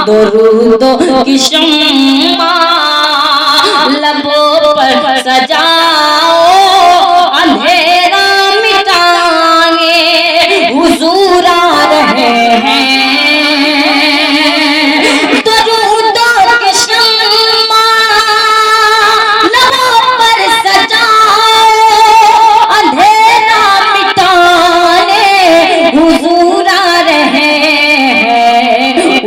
दुरूदो की शम्मा लबों पर सजाओ, अंधेरा मिटाने हुजूर आ रहे हैं। दुरूदो की शम्मा लबों पर सजाओ, अंधेरा मिटाने हुजूर आ रहे हैं।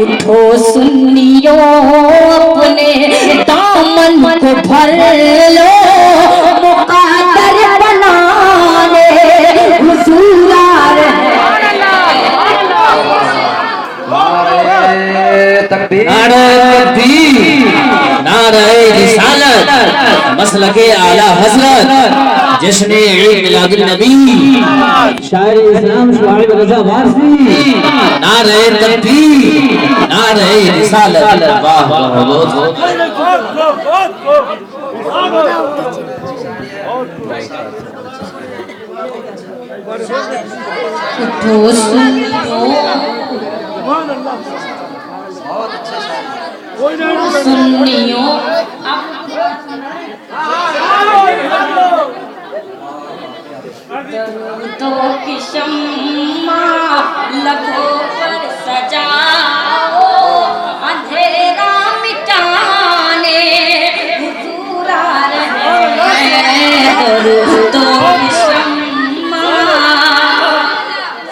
उठो सुन्नियों अपने दामन को भर लो, मुक़द्दर बनाने हुजूर आ रहे हैं। नारे तकबीर, नारे रिसालत, मसलके आला हज़रत, जिसने ईद मिलादुन नबी शायर इस्लाम शुआइब रज़ा वारसी। नारे तकबीर, नारे रिसालत, वाह वाह बहुत उठो सुन्नियों सुन्नियों दुरूदों की शम्मा लबों पर सजाओ, अंधेरा मिटाने हुजूर आ रहे हैं। दुरूदों की शम्मा,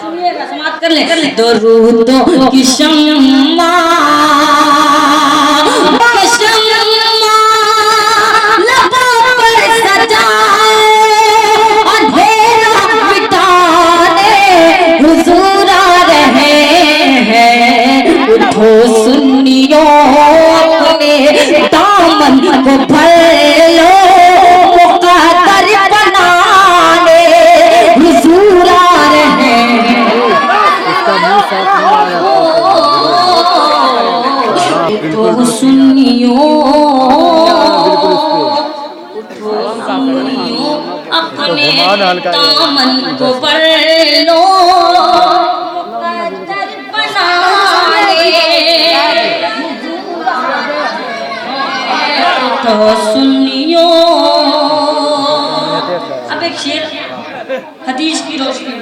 सुनिएगा, समाप्त कर ले। दुरूदों की शम्मा लबों पर सजाओ, अंधेरा मिटाने हुजूर आ रहे हैं। उठो सुन्नियों अपने दामन को भर लो, मुक़द्दर बनाने हुजूर आ रहे हैं। उठो सुन्नियों अपने दामन को भर लो, मुक़द्दर बनाने तो सुन्नियों। अब एक शेर हदीस की रोशनी।